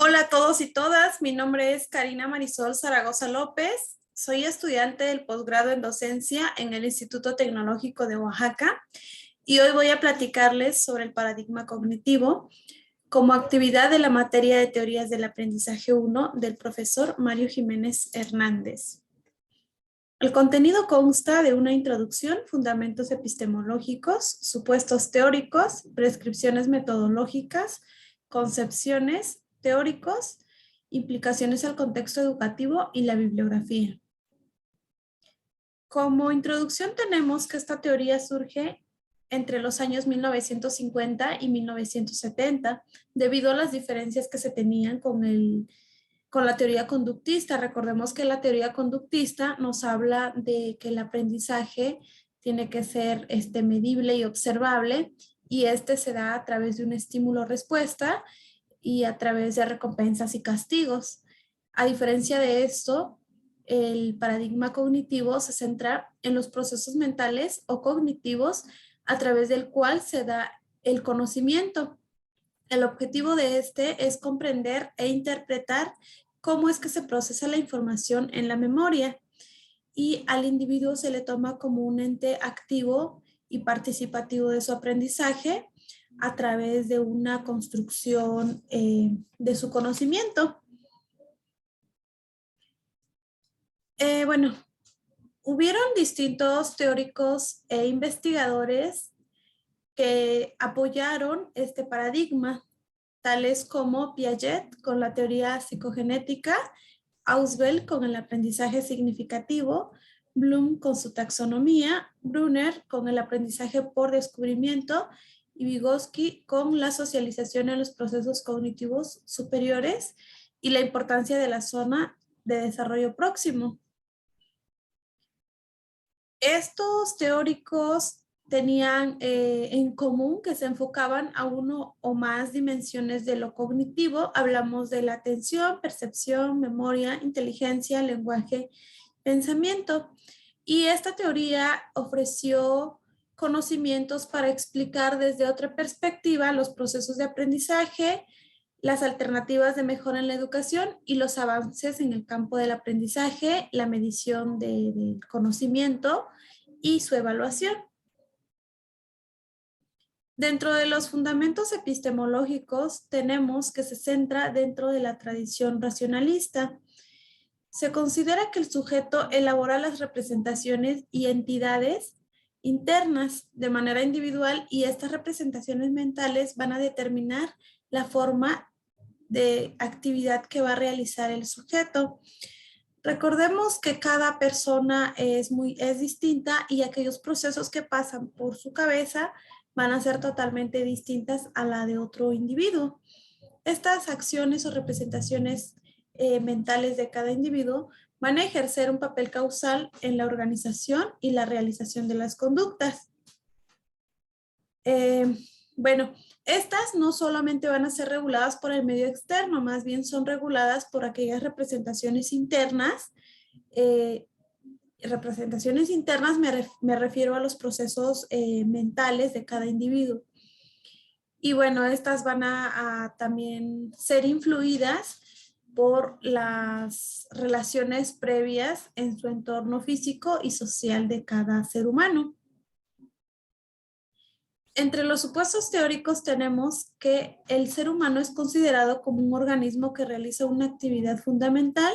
Hola a todos y todas, mi nombre es Karina Marisol Zaragoza López, soy estudiante del posgrado en docencia en el Instituto Tecnológico de Oaxaca y hoy voy a platicarles sobre el paradigma cognitivo como actividad de la materia de teorías del aprendizaje 1 del profesor Mario Jiménez Hernández. El contenido consta de una introducción, fundamentos epistemológicos, supuestos teóricos, prescripciones metodológicas, concepciones, teóricos, implicaciones al contexto educativo y la bibliografía. Como introducción tenemos que esta teoría surge entre los años 1950 y 1970, debido a las diferencias que se tenían con la teoría conductista. Recordemos que la teoría conductista nos habla de que el aprendizaje tiene que ser medible y observable, y se da a través de un estímulo-respuesta y a través de recompensas y castigos. A diferencia de esto, el paradigma cognitivo se centra en los procesos mentales o cognitivos a través del cual se da el conocimiento. El objetivo de es comprender e interpretar cómo es que se procesa la información en la memoria, y al individuo se le toma como un ente activo y participativo de su aprendizaje a través de una construcción de su conocimiento. Bueno, hubieron distintos teóricos e investigadores que apoyaron este paradigma, tales como Piaget con la teoría psicogenética, Ausubel con el aprendizaje significativo, Bloom con su taxonomía, Brunner con el aprendizaje por descubrimiento y Vygotsky con la socialización en los procesos cognitivos superiores y la importancia de la zona de desarrollo próximo. Estos teóricos tenían en común que se enfocaban a uno o más dimensiones de lo cognitivo. Hablamos de la atención, percepción, memoria, inteligencia, lenguaje, pensamiento. Y esta teoría ofreció conocimientos para explicar desde otra perspectiva los procesos de aprendizaje, las alternativas de mejora en la educación y los avances en el campo del aprendizaje, la medición del conocimiento y su evaluación. Dentro de los fundamentos epistemológicos tenemos que se centra dentro de la tradición racionalista. Se considera que el sujeto elabora las representaciones y entidades internas de manera individual, y estas representaciones mentales van a determinar la forma de actividad que va a realizar el sujeto. Recordemos que cada persona es distinta, y aquellos procesos que pasan por su cabeza van a ser totalmente distintas a la de otro individuo. Estas acciones o representaciones mentales de cada individuo van a ejercer un papel causal en la organización y la realización de las conductas. Bueno, estas no solamente van a ser reguladas por el medio externo, más bien son reguladas por aquellas representaciones internas. Representaciones internas me refiero a los procesos mentales de cada individuo. Y bueno, estas van a también ser influidas por las relaciones previas en su entorno físico y social de cada ser humano. Entre los supuestos teóricos tenemos que el ser humano es considerado como un organismo que realiza una actividad fundamental,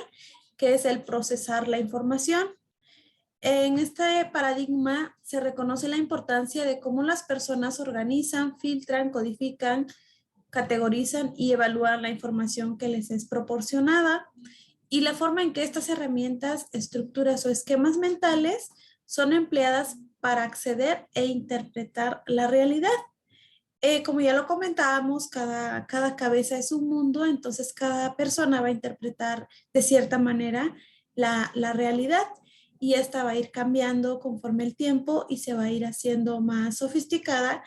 que es el procesar la información. En este paradigma se reconoce la importancia de cómo las personas organizan, filtran, codifican, categorizan y evalúan la información que les es proporcionada, y la forma en que estas herramientas, estructuras o esquemas mentales son empleadas para acceder e interpretar la realidad. Como ya lo comentábamos, cada cabeza es un mundo, entonces cada persona va a interpretar de cierta manera la realidad, y esta va a ir cambiando conforme el tiempo y se va a ir haciendo más sofisticada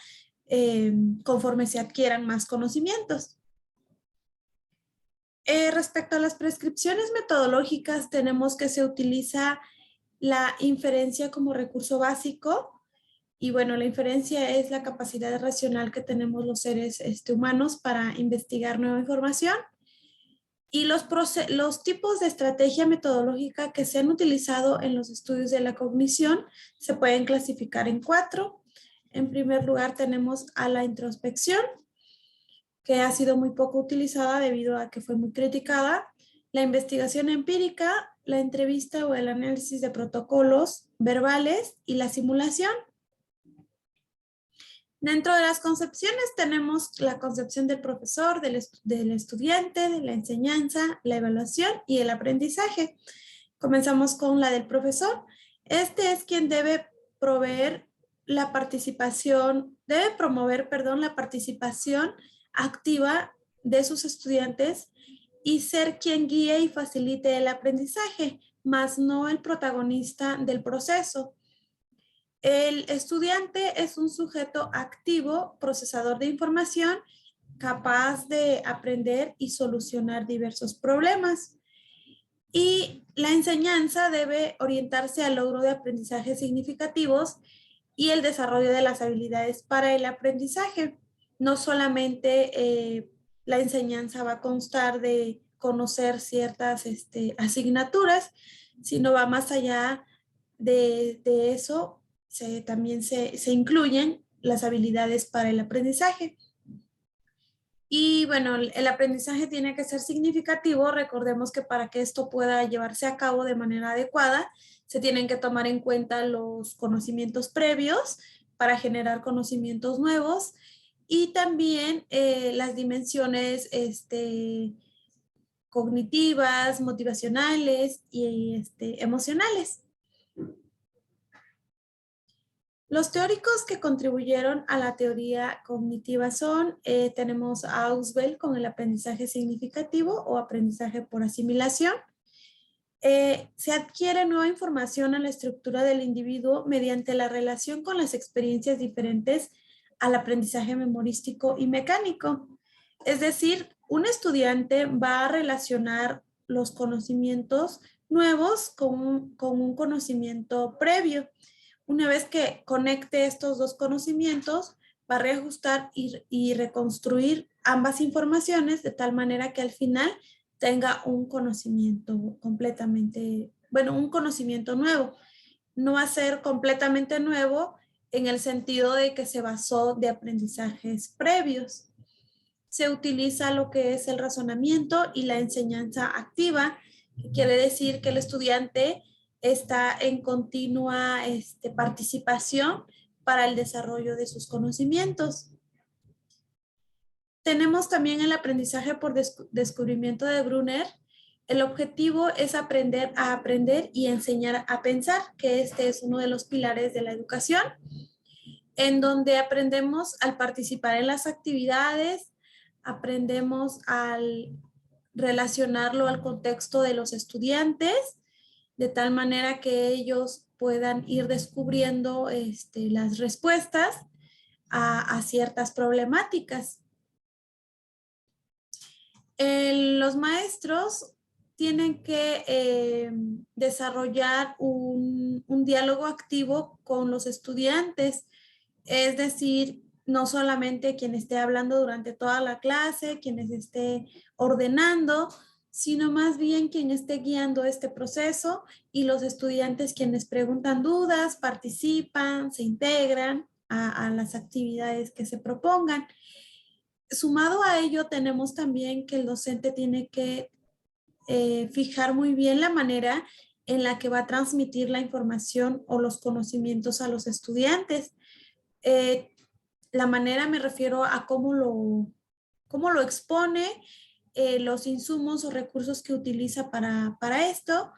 conforme se adquieran más conocimientos. Respecto a las prescripciones metodológicas, tenemos que se utiliza la inferencia como recurso básico. Y bueno, la inferencia es la capacidad racional que tenemos los seres humanos para investigar nueva información. Y los tipos de estrategia metodológica que se han utilizado en los estudios de la cognición se pueden clasificar en 4. En primer lugar tenemos a la introspección, que ha sido muy poco utilizada debido a que fue muy criticada. La investigación empírica, la entrevista o el análisis de protocolos verbales y la simulación. Dentro de las concepciones tenemos la concepción del profesor, del estudiante, de la enseñanza, la evaluación y el aprendizaje. Comenzamos con la del profesor. Este es quien debe promover la participación activa de sus estudiantes y ser quien guíe y facilite el aprendizaje, más no el protagonista del proceso. El estudiante es un sujeto activo, procesador de información, capaz de aprender y solucionar diversos problemas. Y la enseñanza debe orientarse al logro de aprendizajes significativos y el desarrollo de las habilidades para el aprendizaje. No solamente la enseñanza va a constar de conocer ciertas asignaturas, sino va más allá de eso. También se incluyen las habilidades para el aprendizaje. Y bueno, el aprendizaje tiene que ser significativo. Recordemos que para que esto pueda llevarse a cabo de manera adecuada, se tienen que tomar en cuenta los conocimientos previos para generar conocimientos nuevos y también las dimensiones cognitivas, motivacionales y emocionales. Los teóricos que contribuyeron a la teoría cognitiva son, tenemos a Ausubel con el aprendizaje significativo o aprendizaje por asimilación. Se adquiere nueva información a la estructura del individuo mediante la relación con las experiencias diferentes al aprendizaje memorístico y mecánico. Es decir, un estudiante va a relacionar los conocimientos nuevos con un conocimiento previo. Una vez que conecte estos dos conocimientos, va a reajustar y reconstruir ambas informaciones de tal manera que al final tenga un conocimiento un conocimiento nuevo. No va a ser completamente nuevo en el sentido de que se basó de aprendizajes previos. Se utiliza lo que es el razonamiento y la enseñanza activa, que quiere decir que el estudiante está en continua participación para el desarrollo de sus conocimientos. Tenemos también el aprendizaje por descubrimiento de Brunner. El objetivo es aprender a aprender y enseñar a pensar, que este es uno de los pilares de la educación, en donde aprendemos al participar en las actividades, aprendemos al relacionarlo al contexto de los estudiantes, de tal manera que ellos puedan ir descubriendo las respuestas a ciertas problemáticas. Los maestros tienen que desarrollar un diálogo activo con los estudiantes, es decir, no solamente quien esté hablando durante toda la clase, quien esté ordenando, sino más bien quien esté guiando este proceso y los estudiantes quienes preguntan dudas, participan, se integran a las actividades que se propongan. Sumado a ello, tenemos también que el docente tiene que fijar muy bien la manera en la que va a transmitir la información o los conocimientos a los estudiantes. La manera me refiero a cómo lo expone, los insumos o recursos que utiliza para esto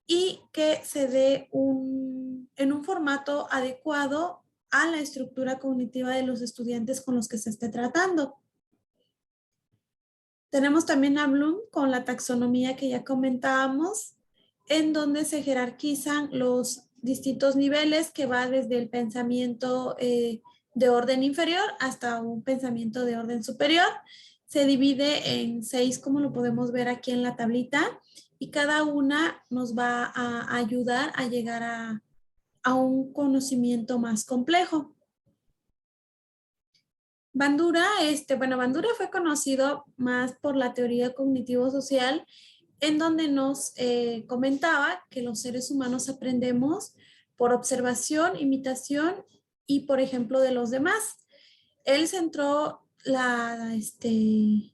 y que se dé en un formato adecuado a la estructura cognitiva de los estudiantes con los que se esté tratando. Tenemos también a Bloom con la taxonomía que ya comentábamos, en donde se jerarquizan los distintos niveles que va desde el pensamiento de orden inferior hasta un pensamiento de orden superior. Se divide en 6, como lo podemos ver aquí en la tablita, y cada una nos va a ayudar a llegar a un conocimiento más complejo. Bandura, bueno, Bandura fue conocido más por la teoría cognitivo-social, en donde nos comentaba que los seres humanos aprendemos por observación, imitación y, por ejemplo, de los demás. Él centró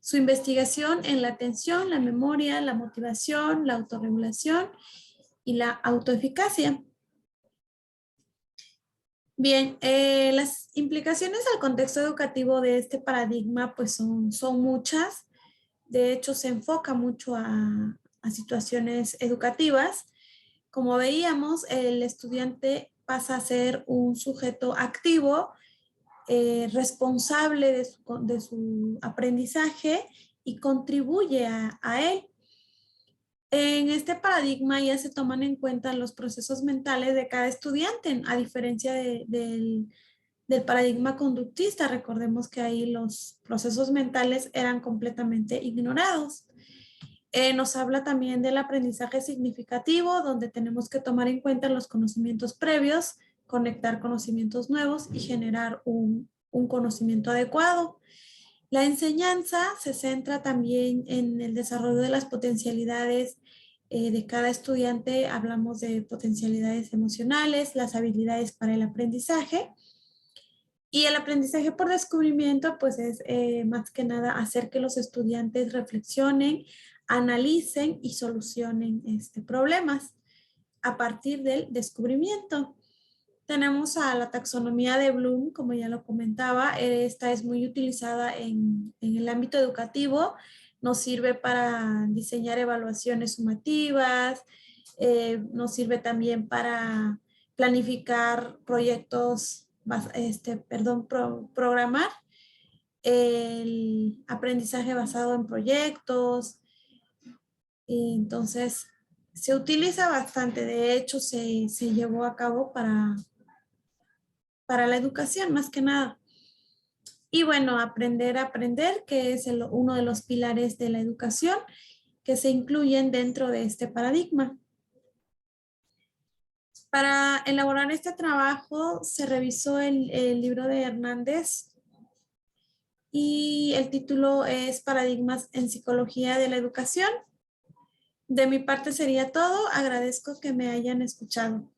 su investigación en la atención, la memoria, la motivación, la autorregulación y la autoeficacia. Bien, las implicaciones al contexto educativo de este paradigma pues son muchas. De hecho, se enfoca mucho a situaciones educativas. Como veíamos, el estudiante pasa a ser un sujeto activo, responsable de su aprendizaje y contribuye a él. En este paradigma ya se toman en cuenta los procesos mentales de cada estudiante, a diferencia del paradigma conductista. Recordemos que ahí los procesos mentales eran completamente ignorados. Nos habla también del aprendizaje significativo, donde tenemos que tomar en cuenta los conocimientos previos, conectar conocimientos nuevos y generar un conocimiento adecuado. La enseñanza se centra también en el desarrollo de las potencialidades de cada estudiante. Hablamos de potencialidades emocionales, las habilidades para el aprendizaje. Y el aprendizaje por descubrimiento, pues es más que nada hacer que los estudiantes reflexionen, analicen y solucionen problemas a partir del descubrimiento. Tenemos a la taxonomía de Bloom, como ya lo comentaba. Esta es muy utilizada en el ámbito educativo. Nos sirve para diseñar evaluaciones sumativas, nos sirve también para planificar proyectos, programar el aprendizaje basado en proyectos. Entonces, se utiliza bastante. De hecho, se llevó a cabo para la educación, más que nada. Y bueno, aprender a aprender, que es uno de los pilares de la educación que se incluyen dentro de este paradigma. Para elaborar este trabajo se revisó el libro de Hernández y el título es Paradigmas en Psicología de la Educación. De mi parte sería todo. Agradezco que me hayan escuchado.